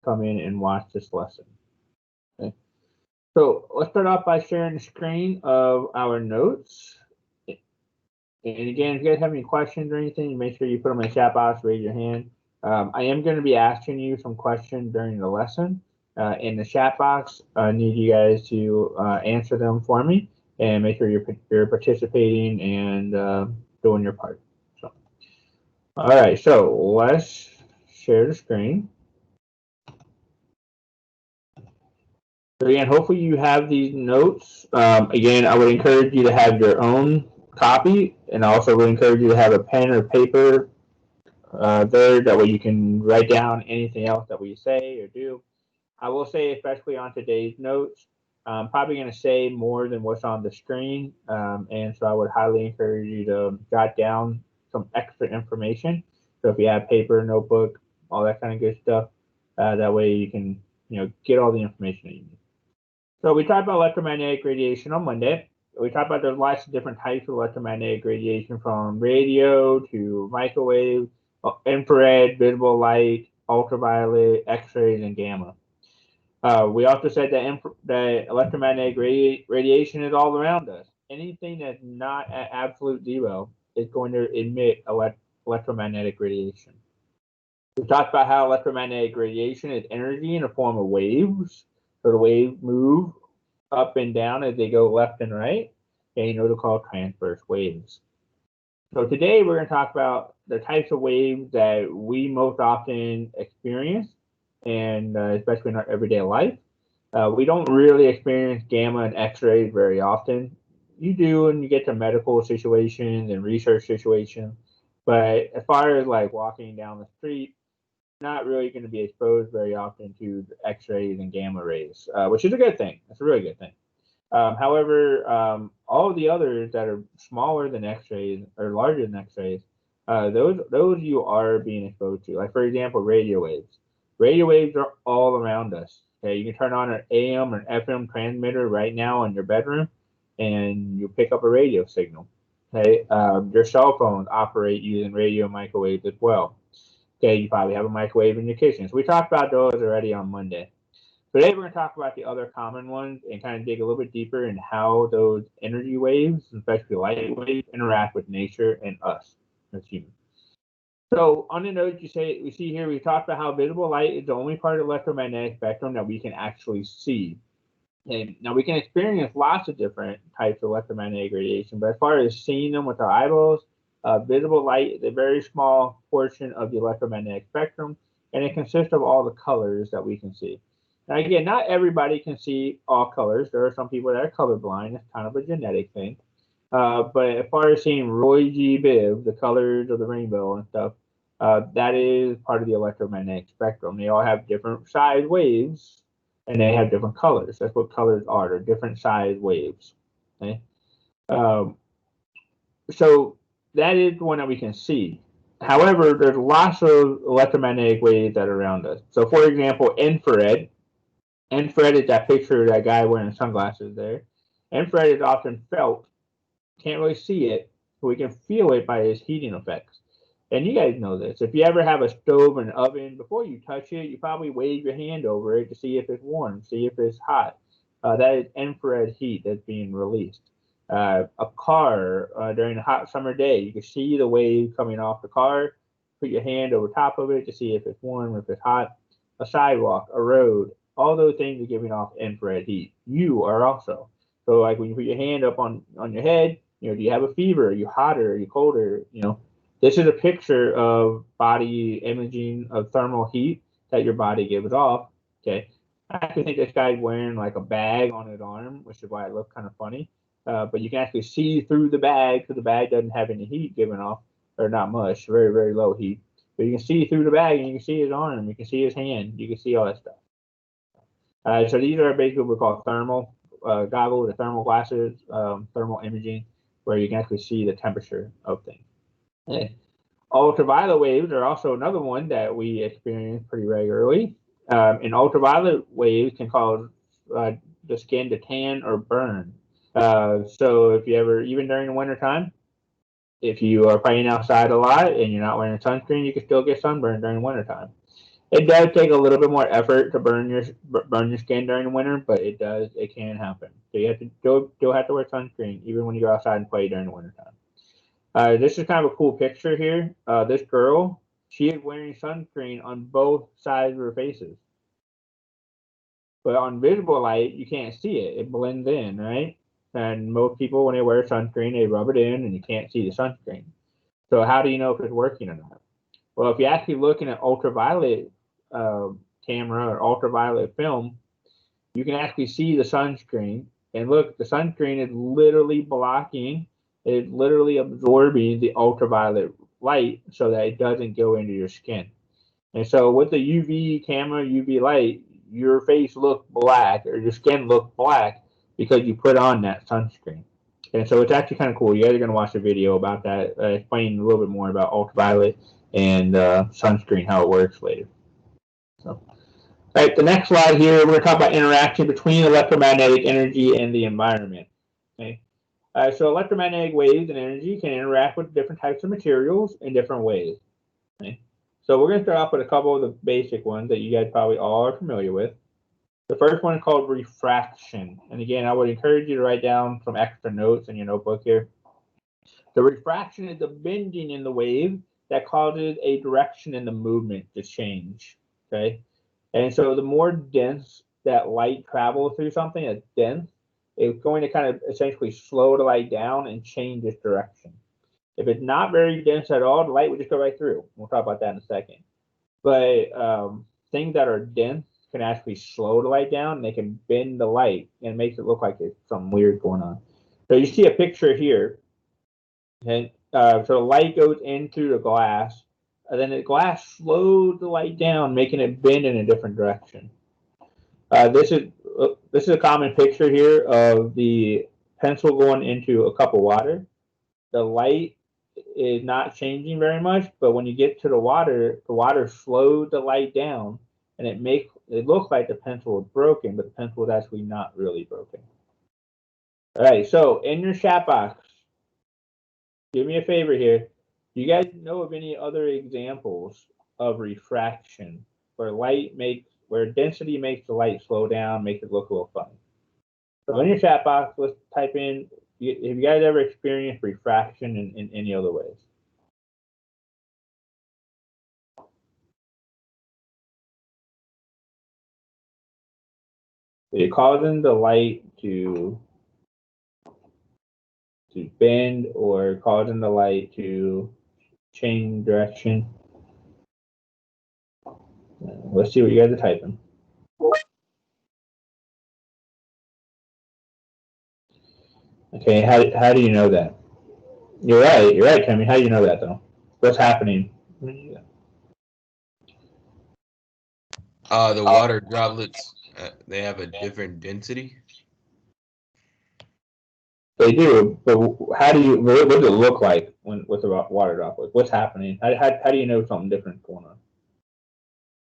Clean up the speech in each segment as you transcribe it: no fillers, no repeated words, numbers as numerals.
come in and watch this lesson. Okay. So let's start off by sharing the screen of our notes. And again, if you guys have any questions or anything, make sure you put them in the chat box, raise your hand. I am going to be asking you some questions during the lesson in the chat box. I need you guys to answer them for me and make sure you're participating and doing your part. So, all right, so let's share the screen. So again, hopefully you have these notes. Again, I would encourage you to have your own copy, and I also would encourage you to have a pen or paper there. That way you can write down anything else that we say or do. I will say, especially on today's notes, I'm probably going to say more than what's on the screen, and so I would highly encourage you to jot down some extra information. So if you have paper, notebook, all that kind of good stuff, that way you can get all the information that you need. So we talked about electromagnetic radiation on Monday. We talked about there's lots of different types of electromagnetic radiation, from radio to microwave, infrared, visible light, ultraviolet, X-rays, and gamma. We also said that electromagnetic radiation is all around us. Anything that's not at absolute zero is going to emit electromagnetic radiation. We talked about how electromagnetic radiation is energy in the form of waves. So the waves move up and down as they go left and right, and they're called transverse waves. So today we're going to talk about the types of waves that we most often experience, and especially in our everyday life. We don't really experience gamma and X-rays very often. You do when you get to medical situations and research situations, but as far as like walking down the street, not really going to be exposed very often to X-rays and gamma rays, which is a good thing. That's a really good thing. However, all of the others that are smaller than X-rays or larger than X-rays, those you are being exposed to. Like, for example, radio waves. Radio waves are all around us. Okay, you can turn on an AM or FM transmitter right now in your bedroom, and you pick up a radio signal. Okay, your cell phones operate using radio microwaves as well. Okay, you probably have a microwave in your kitchen. So we talked about those already on Monday. Today we're going to talk about the other common ones and kind of dig a little bit deeper in how those energy waves, especially light waves, interact with nature and us as humans. So on the note we see here, we talked about how visible light is the only part of the electromagnetic spectrum that we can actually see. And now we can experience lots of different types of electromagnetic radiation, but as far as seeing them with our eyeballs, visible light is a very small portion of the electromagnetic spectrum, and it consists of all the colors that we can see. Now, again, not everybody can see all colors. There are some people that are colorblind. It's kind of a genetic thing. But as far as seeing Roy G. Biv, the colors of the rainbow and stuff, that is part of the electromagnetic spectrum. They all have different size waves, and they have different colors. That's what colors are. They're different size waves. Okay. So that is one that we can see. However, there's lots of electromagnetic waves that are around us. So, for example, infrared. Infrared is that picture of that guy wearing sunglasses there. Infrared is often felt. Can't really see it, but we can feel it by its heating effects. And you guys know this. If you ever have a stove or an oven, before you touch it, you probably wave your hand over it to see if it's warm, see if it's hot. That is infrared heat that's being released. A car during a hot summer day, you can see the wave coming off the car. Put your hand over top of it to see if it's warm or if it's hot. A sidewalk, a road, all those things are giving off infrared heat. You are also. So, like when you put your hand up on your head, do you have a fever? Are you hotter? Are you colder? This is a picture of body imaging of thermal heat that your body gives off. Okay. I actually think this guy's wearing like a bag on his arm, which is why it looks kind of funny. But you can actually see through the bag because the bag doesn't have any heat given off, or not much, very, very low heat. But you can see through the bag and you can see his arm, you can see his hand, you can see all that stuff. So these are basically what we call thermal goggles, or thermal glasses, thermal imaging, where you can actually see the temperature of things. Okay. Ultraviolet waves are also another one that we experience pretty regularly. And ultraviolet waves can cause the skin to tan or burn. So if you ever, even during the wintertime, if you are playing outside a lot and you're not wearing sunscreen, you can still get sunburned during wintertime. It does take a little bit more effort to burn your skin during the winter, but it can happen. So you have to still have to wear sunscreen even when you go outside and play during the winter time. This is kind of a cool picture here. This girl, she is wearing sunscreen on both sides of her faces. But on visible light, you can't see it. It blends in, right? And most people, when they wear sunscreen, they rub it in and you can't see the sunscreen. So how do you know if it's working or not? Well, if you actually look in an ultraviolet camera or ultraviolet film, you can actually see the sunscreen. And look, the sunscreen is literally blocking, it's literally absorbing the ultraviolet light so that it doesn't go into your skin. And so with the UV camera, UV light, your face looks black or your skin looks black because you put on that sunscreen. And so it's actually kind of cool. You guys are going to watch a video about that, explaining a little bit more about ultraviolet and sunscreen, how it works later. So, all right, the next slide here, we're going to talk about interaction between electromagnetic energy and the environment. Okay. So electromagnetic waves and energy can interact with different types of materials in different ways. Okay. So we're going to start off with a couple of the basic ones that you guys probably all are familiar with. The first one is called refraction. And again, I would encourage you to write down some extra notes in your notebook here. The refraction is the bending in the wave that causes a direction in the movement to change. Okay. And so the more dense that light travels through something that's dense, it's going to kind of essentially slow the light down and change its direction. If it's not very dense at all, the light would just go right through. We'll talk about that in a second. But things that are dense can actually slow the light down. And they can bend the light and it makes it look like there's something weird going on. So you see a picture here. And so the light goes in through the glass. And then the glass slows the light down, making it bend in a different direction. This is a common picture here of the pencil going into a cup of water. The light is not changing very much, but when you get to the water slows the light down, and it looks like the pencil is broken, but the pencil is actually not really broken. All right, so in your chat box, do me a favor here. Do you guys know of any other examples of refraction where density makes the light slow down, makes it look a little funny? So in your chat box, let's type in, have you guys ever experienced refraction in any other ways? So you're causing the light to bend or causing the light to change direction. Let's see what you guys are typing. Okay, how do you know that? You're right, Tammy. How do you know that though? What's happening? The water droplets, they have a different density. They do, but what does it look like with the water droplets? What's happening? How do you know something different going on?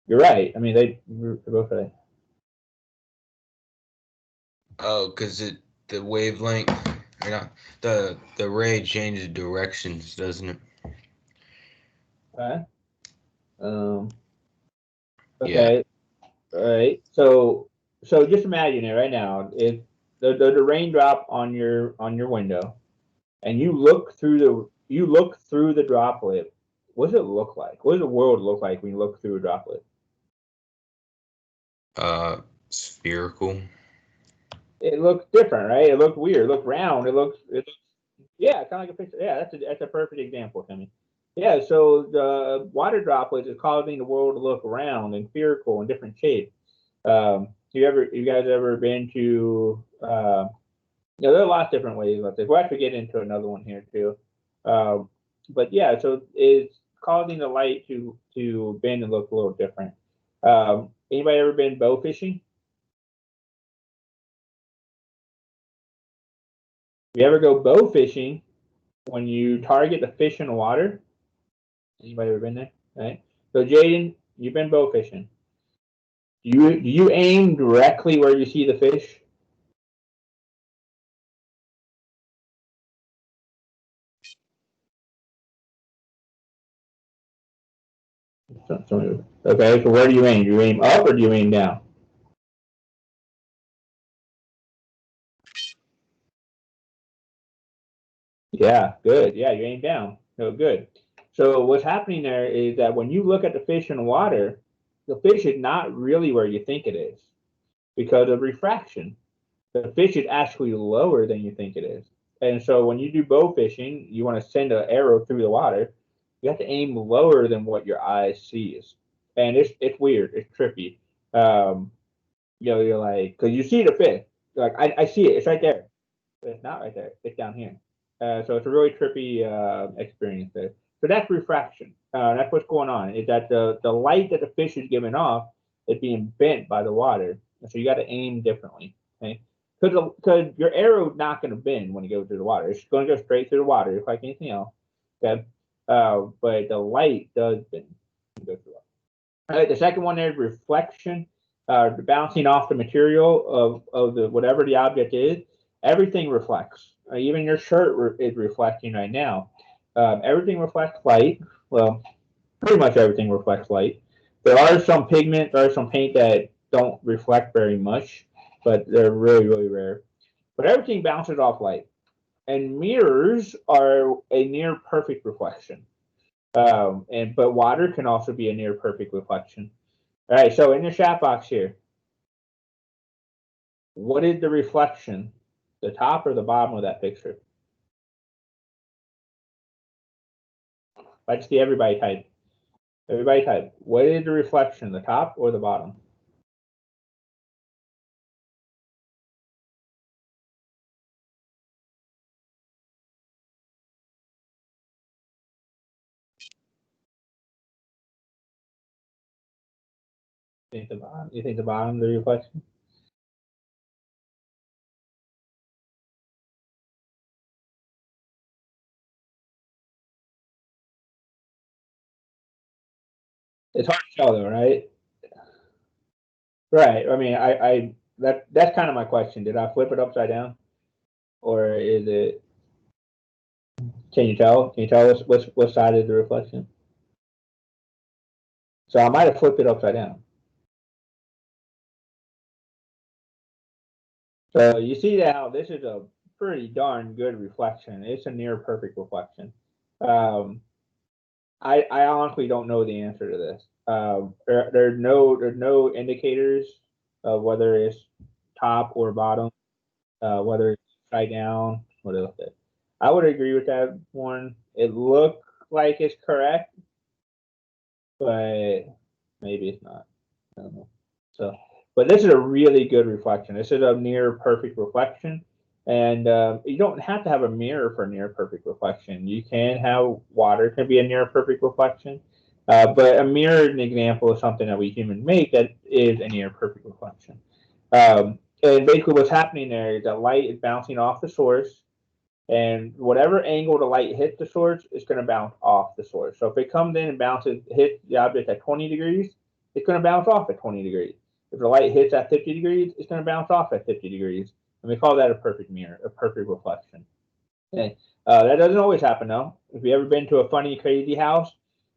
You're right. I mean, they're both right. Oh, because the wavelength, or not, the ray changes directions, doesn't it? Okay. Um. Yeah. Okay. All right. So just imagine it right now. If the raindrop on your window, and you look through the droplet. What does it look like? What does the world look like when you look through a droplet? Spherical. It looks different, right? It looks weird. It looks round. Yeah, kind of like a picture. Yeah, that's a perfect example, Timmy. Yeah, so the water droplets is causing the world to look round and spherical and different shapes. You guys ever been to? There are lots of different ways about this. We'll have to get into another one here too. But yeah, so it's causing the light to bend and look a little different. Anybody ever been bow fishing? If you ever go bow fishing, when you target the fish in the water, anybody ever been there? Right. So Jaden, you've been bow fishing. Do you aim directly where you see the fish? Okay, so where do you aim? Do you aim up or do you aim down? Yeah, good. Yeah, you aim down. So good. So what's happening there is that when you look at the fish in the water, the fish is not really where you think it is because of refraction. The fish is actually lower than you think it is. And so when you do bow fishing, you want to send an arrow through the water, you have to aim lower than what your eye sees. And it's weird. It's trippy. Um, you're like, because you see the fish. You're like, I see it. It's right there. But it's not right there. It's down here. So it's a really trippy experience there. So that's refraction. That's what's going on. Is that the light that the fish is giving off is being bent by the water. And so you got to aim differently. Okay. Because your arrow is not going to bend when you go through the water. It's going to go straight through the water, just like anything else. Okay. But the light does bend. Go through it. All right, the second one there is reflection, bouncing off the material of the whatever the object is. Everything reflects. Even your shirt is reflecting right now. Everything reflects light. Well, pretty much everything reflects light. There are some pigment, there are some paint that don't reflect very much, but they're really, really rare. But everything bounces off light. And mirrors are a near perfect reflection. But water can also be a near perfect reflection. All right, so in your chat box here, what is the reflection? The top or the bottom of that picture? Let's see everybody type. Everybody type. What is the reflection? The top or the bottom? You think the bottom? You think the bottom the reflection? It's hard to tell though, right? Right. I mean, that's kind of my question. Did I flip it upside down, or is it? Can you tell? Can you tell us what side is the reflection? So I might have flipped it upside down. So you see how this is a pretty darn good reflection. It's a near perfect reflection. Um, I honestly don't know the answer to this. There's no indicators of whether it's top or bottom, whether it's upside down. What else? I would agree with that one. It looked like it's correct, but maybe it's not. I don't know. So, but this is a really good reflection. This is a near perfect reflection, and you don't have to have a mirror for near perfect reflection. You can have water can be a near perfect reflection, but a mirror is an example of something that we humans make that is a near perfect reflection. And basically, what's happening there is that light is bouncing off the source, and whatever angle the light hits the source, it's going to bounce off the source. So if it comes in and bounces, hits the object at 20 degrees, it's going to bounce off at 20 degrees. If the light hits at 50 degrees, it's going to bounce off at 50 degrees. And we call that a perfect mirror, a perfect reflection. Okay. That doesn't always happen though. If you ever been to a funny, crazy house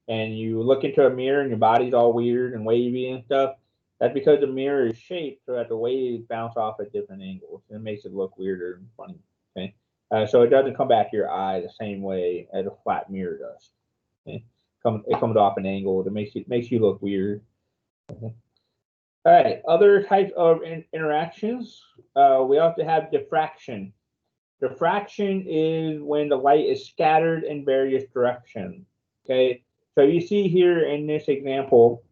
and you look into a mirror and your body's all weird and wavy and stuff, that's because the mirror is shaped so that the waves bounce off at different angles. And it makes it look weirder and funny. Okay. So it doesn't come back to your eye the same way as a flat mirror does. Okay. It comes off an angle. It makes you look weird. Okay. All right. Other types of interactions. We also have diffraction. Diffraction is when the light is scattered in various directions. Okay, so you see here in this example,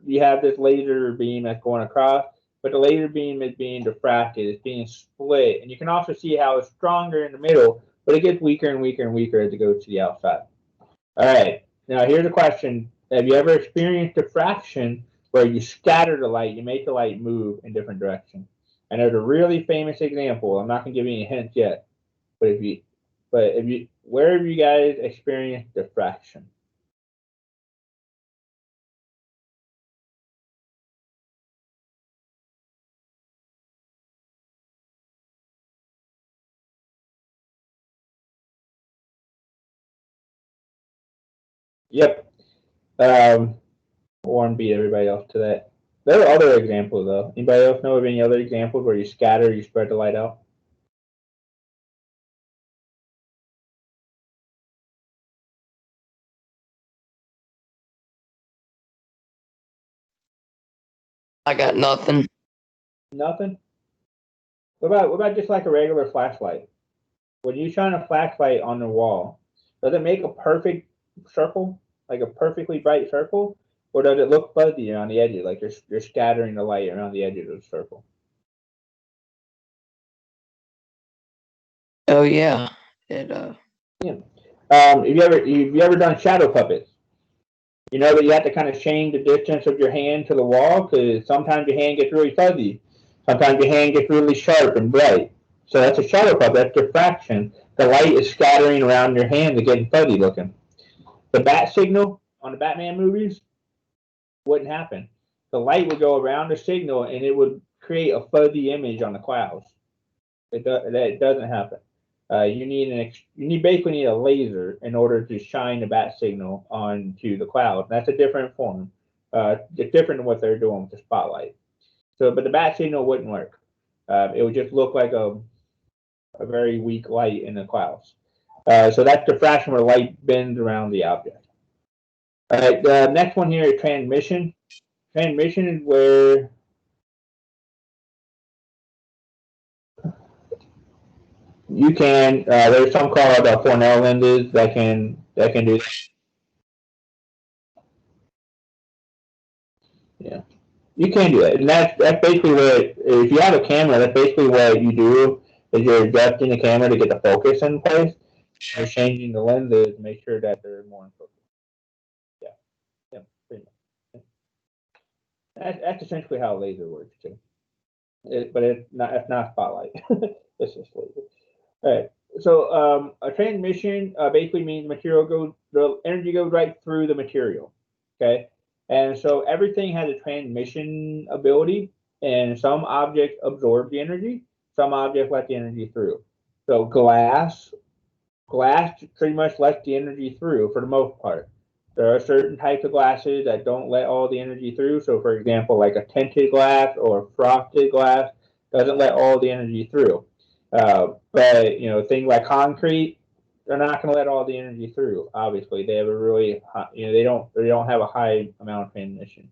you have this laser beam that's going across, but the laser beam is being diffracted, it's being split, and you can also see how it's stronger in the middle, but it gets weaker and weaker and weaker as it goes to the outside. All right, now here's a question: have you ever experienced diffraction where you scatter the light, you make the light move in different directions? And there's a really famous example. I'm not gonna give you any hints yet, but if you, where have you guys experienced diffraction? Yep. Warren beat everybody else to that. There are other examples though. Anybody else know of any other examples where you scatter, you spread the light out? I got nothing. Nothing. What about just like a regular flashlight? When you shine a flashlight on the wall, does it make a perfect circle, like a perfectly bright circle, or does it look fuzzy around the edges, like you're scattering the light around the edges of the circle? Oh yeah, it Yeah. Have you ever done shadow puppets? You know that you have to kind of change the distance of your hand to the wall because sometimes your hand gets really fuzzy, sometimes your hand gets really sharp and bright. So that's a shadow puppet. That's diffraction. The light is scattering around your hand and getting fuzzy looking. The bat signal on the Batman movies wouldn't happen. The light would go around the signal and it would create a fuzzy image on the clouds. It doesn't happen. You basically need a laser in order to shine the bat signal onto the cloud. That's a different form. It's different than what they're doing with the spotlight. So, but the bat signal wouldn't work. It would just look like a very weak light in the clouds. So that's diffraction where light bends around the object. All right, the next one here is transmission. Transmission is where you can. There's some called Cornell lenses that can do that. Yeah, you can do that, and that's basically what. If you have a camera, that's basically what you do. Is you're adjusting the camera to get the focus in place. You're changing the lenses to make sure that they're more in focus. Yeah, yeah, pretty much. That's essentially how a laser works too. But it's not. It's not spotlight. It's just laser. All right. So a transmission basically means the energy goes right through the material. Okay. And so everything has a transmission ability, and some objects absorb the energy, some objects let the energy through. So glass pretty much lets the energy through for the most part. There are certain types of glasses that don't let all the energy through. So, for example, like a tinted glass or frosted glass doesn't let all the energy through. But things like concrete, they're not going to let all the energy through. Obviously, they have a really high, they don't have a high amount of transmission.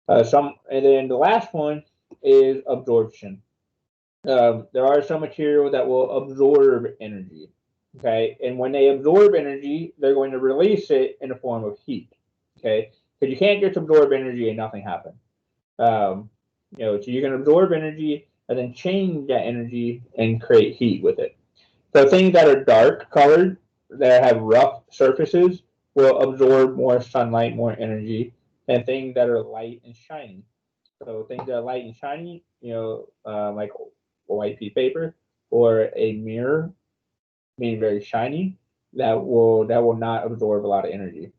And then the last one is absorption. There are some material that will absorb energy. Okay, and when they absorb energy, they're going to release it in the form of heat. Okay, because you can't just absorb energy and nothing happens. So you can absorb energy and then change that energy and create heat with it. So things that are dark colored, that have rough surfaces, will absorb more sunlight, more energy, than things that are light and shiny. So things that are light and shiny, like a white piece of paper or a mirror, being very shiny, that will not absorb a lot of energy.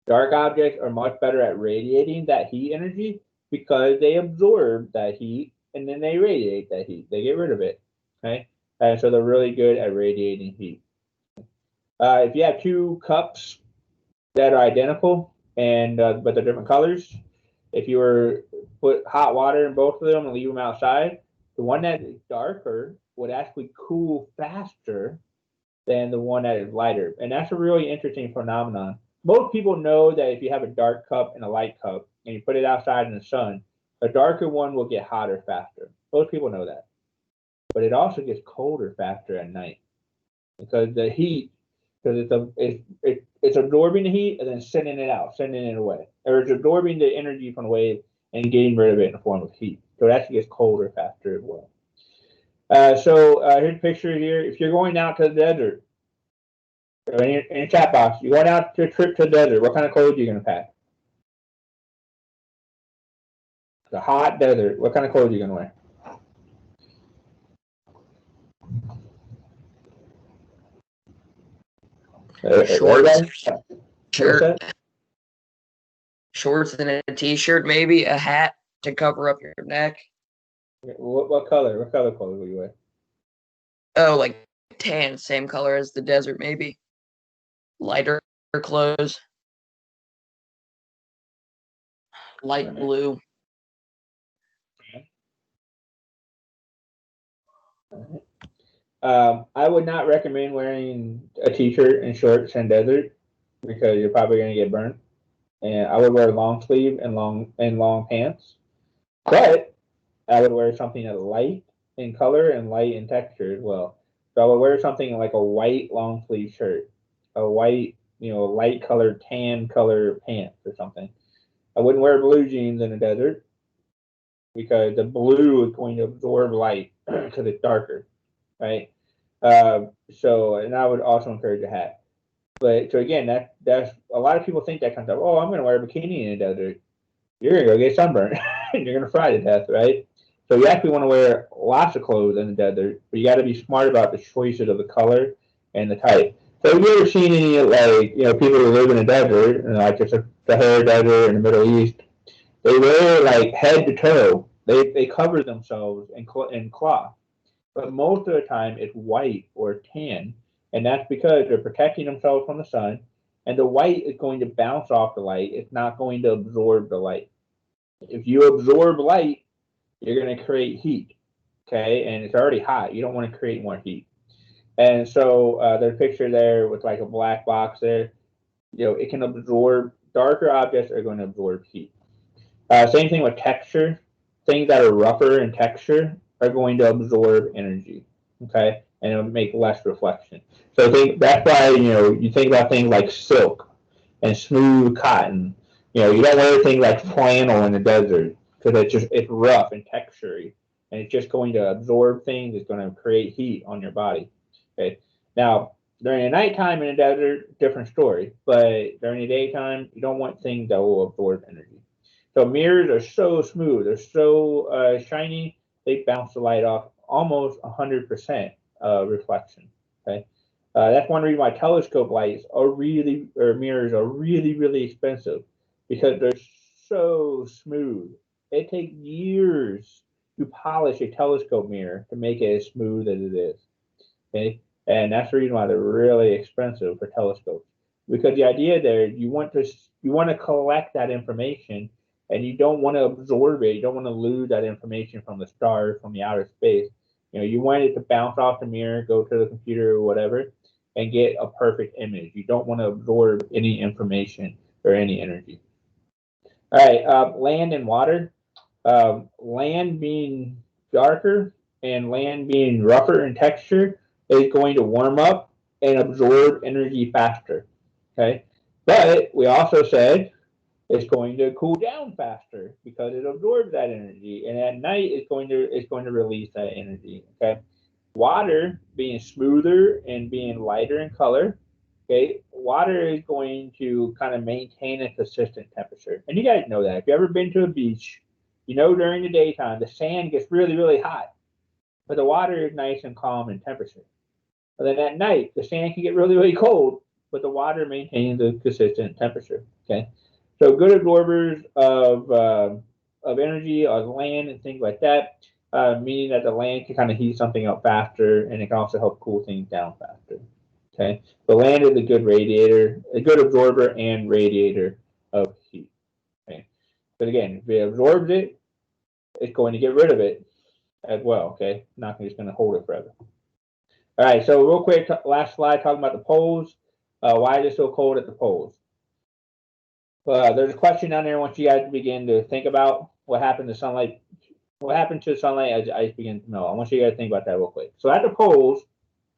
Dark objects are much better at radiating that heat energy because they absorb that heat and then they radiate that heat. They get rid of it. Okay, and so they're really good at radiating heat. If you have two cups that are identical and but they're different colors, if you were put hot water in both of them and leave them outside, the one that is darker would actually cool faster than the one that is lighter. And that's a really interesting phenomenon. Most people know that if you have a dark cup and a light cup and you put it outside in the sun, a darker one will get hotter faster. Most people know that. But it also gets colder faster at night because the heat, because it's absorbing the heat and then sending it out, sending it away, or it's absorbing the energy from the wave and getting rid of it in the form of heat. So it actually gets colder faster as well. So here's a picture here. If you're going out to the desert, in your chat box, you're going out to a trip to the desert, what kind of clothes are you going to pack? The hot desert, what kind of clothes are you going to wear? shorts, Shirt. shorts and a t-shirt, maybe a hat to cover up your neck. What color? What color clothes will you wear? Oh, like tan, same color as the desert, maybe. Lighter clothes. light blue. I would not recommend wearing a t-shirt and shorts in desert because you're probably going to get burnt. And I would wear long sleeve and long pants. But I would wear something that's light in color and light in texture as well. So I would wear something like a white long sleeve shirt, a white, light colored tan color pants or something. I wouldn't wear blue jeans in the desert because the blue is going to absorb light because it's darker, right? And I would also encourage a hat. But so again, that's a lot of people think that kind of stuff. Oh, I'm going to wear a bikini in the desert. You're going to go get sunburned. You're going to fry to death, right? So you actually want to wear lots of clothes in the desert, but you got to be smart about the choices of the color and the type. So have you ever seen any people who live in the desert, like just the Sahara Desert in the Middle East? They wear like head to toe. They cover themselves in cloth, but most of the time it's white or tan, and that's because they're protecting themselves from the sun. And the white is going to bounce off the light. It's not going to absorb the light. If you absorb light, you're going to create heat. Okay, and it's already hot. You don't want to create more heat. And so there's a picture there with like a black box there. It can absorb darker objects are going to absorb heat. Same thing with texture. Things that are rougher in texture are going to absorb energy. Okay, and it'll make less reflection. So that's why you think about things like silk and smooth cotton. You don't wear things like flannel in the desert because it's rough and textury, and it's just going to absorb things. It's going to create heat on your body. Okay, now during the nighttime in the desert, different story. But during the daytime, you don't want things that will absorb energy. So mirrors are so smooth, they're so shiny, they bounce the light off almost 100% reflection. Okay, that's one reason why telescope lights or mirrors are really, really expensive because they're so smooth. It takes years to polish a telescope mirror to make it as smooth as it is. Okay, and that's the reason why they're really expensive for telescopes. Because the idea there, you want to collect that information, and you don't want to absorb it. You don't want to lose that information from the stars, from the outer space. You want it to bounce off the mirror, go to the computer or whatever, and get a perfect image. You don't want to absorb any information or any energy. All right, land and water. Land being darker and land being rougher in texture is going to warm up and absorb energy faster. Okay, but we also said it's going to cool down faster because it absorbs that energy, and at night it's going to release that energy. Okay, water being smoother and being lighter in color. Okay, water is going to kind of maintain a consistent temperature, and you guys know that if you ever been to a beach, during the daytime the sand gets really really hot, but the water is nice and calm in temperature. But then at night the sand can get really really cold, but the water maintains a consistent temperature. Okay, so good absorbers of energy, of land, and things like that. Meaning that the land can kind of heat something up faster, and it can also help cool things down faster. Okay, the land is a good radiator, a good absorber and radiator of heat. Okay, but again, if it absorbs it, it's going to get rid of it as well. Okay, not just going to hold it forever. All right, so real quick, last slide talking about the poles. Why is it so cold at the poles? There's a question down there. I want you guys to begin to think about what happened to sunlight. What happened to sunlight as the ice begins to melt? I want you guys to think about that real quick. So at the poles,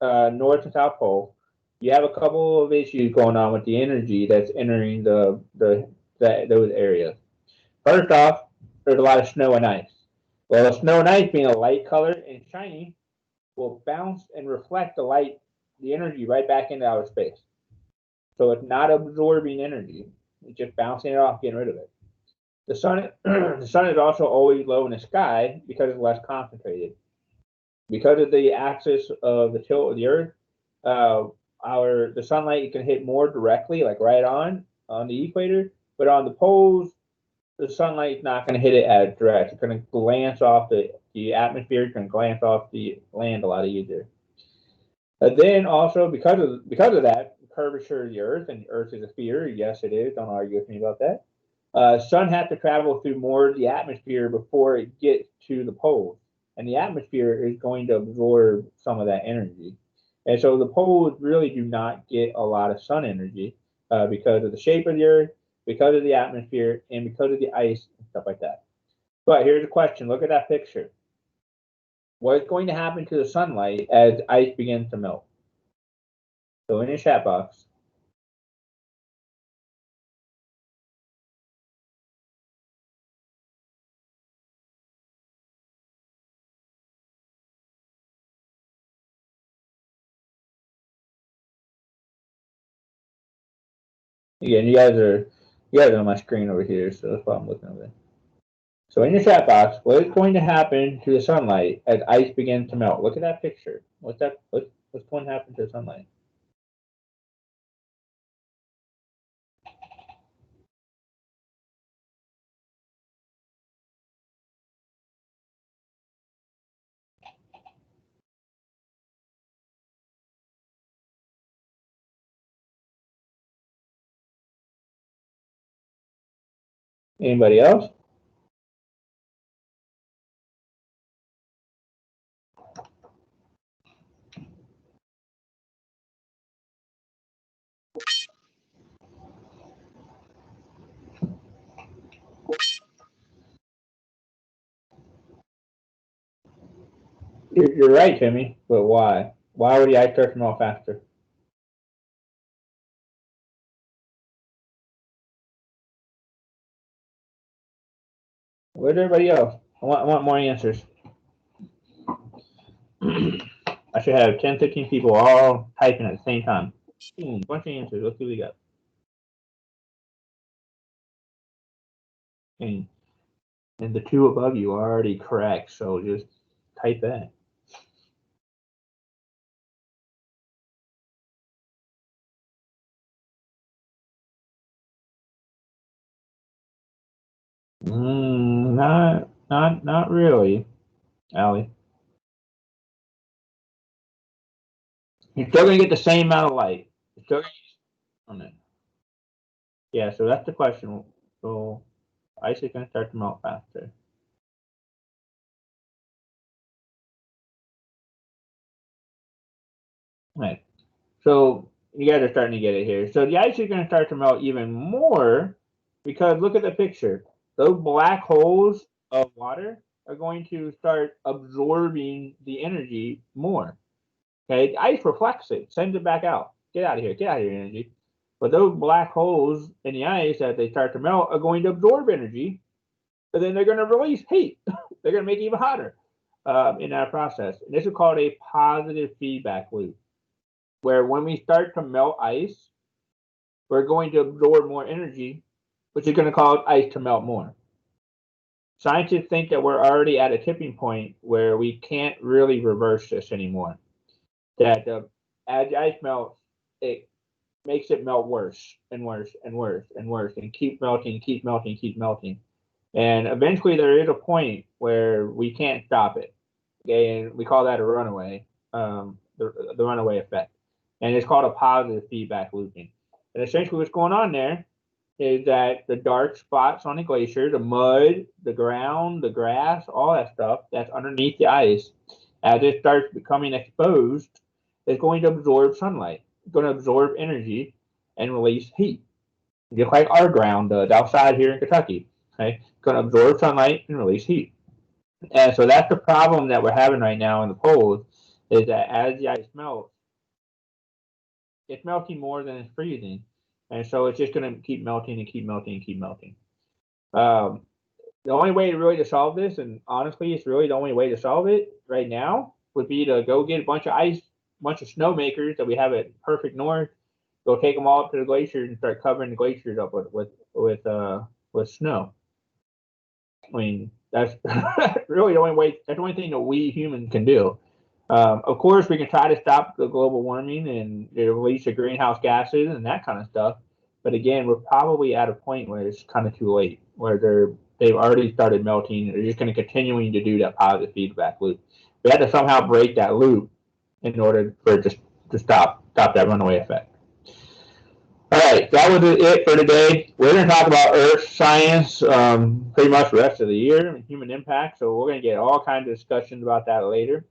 North and South Pole, you have a couple of issues going on with the energy that's entering those areas. First off, there's a lot of snow and ice. Well, snow and ice being a light color and shiny will bounce and reflect the energy right back into outer space. So it's not absorbing energy; it's just bouncing it off, getting rid of it. The sun, the sun is also always low in the sky because it's less concentrated. Because of the axis of the tilt of the Earth, the sunlight can hit more directly, like right on the equator. But on the poles, the sunlight is not going to hit it as direct. It's going to glance off the atmosphere. It's going to glance off the land a lot easier. Then also because of that curvature of the Earth, and the Earth is a sphere. Yes, it is. Don't argue with me about that. Sun has to travel through more of the atmosphere before it gets to the poles, and the atmosphere is going to absorb some of that energy. And so the poles really do not get a lot of sun energy because of the shape of the Earth, because of the atmosphere, and because of the ice and stuff like that. But here's a question: look at that picture. What is going to happen to the sunlight as ice begins to melt? So in the chat box. Again, you guys are on my screen over here, so that's why I'm looking over there. So in your chat box, what is going to happen to the sunlight as ice begins to melt? Look at that picture. What's going to happen to the sunlight? Anybody else? You're right, Timmy, but why? Why would the ice start to melt faster? Where's everybody else? I want more answers. I should have 10, 15 people all typing at the same time. Boom, bunch of answers. Let's see what we got. And the two above you are already correct, so just type that. Not really, Allie. You're still gonna get the same amount of light. You're still gonna use it. Yeah, so that's the question. So ice is gonna start to melt faster. Right. So you guys are starting to get it here. So the ice is gonna start to melt even more because look at the picture. Those black holes of water are going to start absorbing the energy more. Okay, the ice reflects it, sends it back out. Get out of here, energy. But those black holes in the ice, as they start to melt, are going to absorb energy, but then they're going to release heat. They're going to make it even hotter in that process. And this is called a positive feedback loop, where when we start to melt ice, we're going to absorb more energy, which is going to cause ice to melt more. Scientists think that we're already at a tipping point where we can't really reverse this anymore. That as the ice melts, it makes it melt worse and worse and worse and worse and keep melting, keep melting, keep melting. And eventually there is a point where we can't stop it. Okay, and we call that a runaway, the runaway effect. And it's called a positive feedback looping. And essentially what's going on there is that the dark spots on the glacier, the mud, the ground, the grass, all that stuff that's underneath the ice, as it starts becoming exposed, is going to absorb sunlight. It's going to absorb energy and release heat, just like our ground does outside here in Kentucky. Okay, it's going to absorb sunlight and release heat. And so that's the problem that we're having right now in the poles, is that as the ice melts, it's melting more than it's freezing, and so it's just going to keep melting and keep melting and keep melting. The only way really to solve this, and honestly, it's really the only way to solve it right now, would be to go get a bunch of ice, bunch of snow makers that we have at Perfect North. Go take them all up to the glaciers and start covering the glaciers up with snow. I mean, that's really the only way. That's the only thing that we humans can do. Of course, we can try to stop the global warming and the release of greenhouse gases and that kind of stuff. But again, we're probably at a point where it's kind of too late, where they've already started melting. They're just going to continuing to do that positive feedback loop. We have to somehow break that loop in order for it to stop that runaway effect. All right. right, that was it for today. We're going to talk about Earth science pretty much the rest of the year and human impact. So we're going to get all kinds of discussions about that later.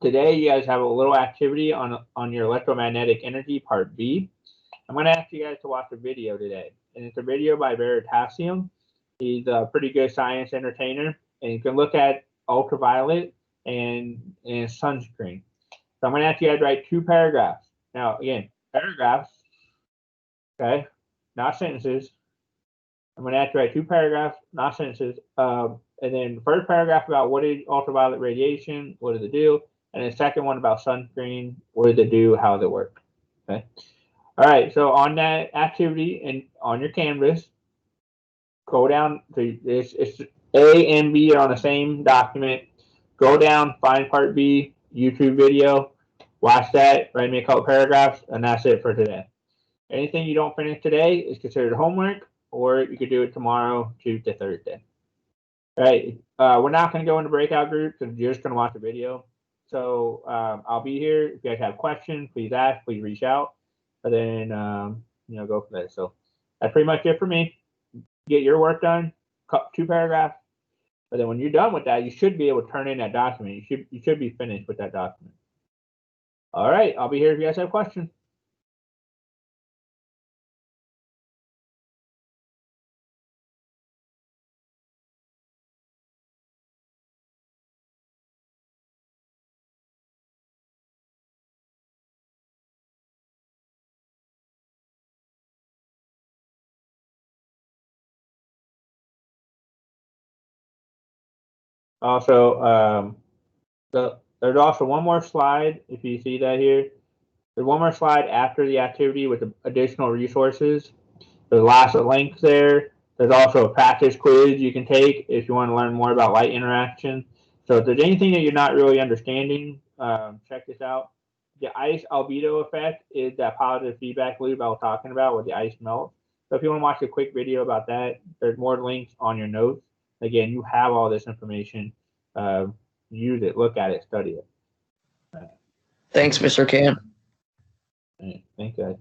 Today, you guys have a little activity on your electromagnetic energy, part B. I'm going to ask you guys to watch a video today. And it's a video by Veritasium. He's a pretty good science entertainer. And you can look at ultraviolet and sunscreen. So I'm going to ask you guys to write 2 paragraphs. Now, again, paragraphs, okay, not sentences. I'm going to ask you to write 2 paragraphs, not sentences. And then the first paragraph about what is ultraviolet radiation, what does it do? And the second one about sunscreen, what does it do, how does it work? Okay. All right, so on that activity and on your canvas, go down to this. It's A and B are on the same document. Go down, find part B, YouTube video, watch that, write me a couple paragraphs, and that's it for today. Anything you don't finish today is considered homework, or you could do it tomorrow, Tuesday, Thursday. All right, we're not going to go into breakout groups, and you're just going to watch the video. So I'll be here. If you guys have questions, please ask, please reach out, and then go from there. So that's pretty much it for me. Get your work done, 2 paragraphs, but then when you're done with that, you should be able to turn in that document. You should be finished with that document. All right, I'll be here if you guys have questions. Also, there's also one more slide, if you see that here. There's one more slide after the activity with the additional resources. There's lots of links there. There's also a practice quiz you can take if you want to learn more about light interaction. So if there's anything that you're not really understanding, check this out. The ice albedo effect is that positive feedback loop I was talking about where the ice melts. So if you want to watch a quick video about that, there's more links on your notes. Again, you have all this information. Use it, look at it, study it. Thanks, Mr. Cam. Thanks, guys.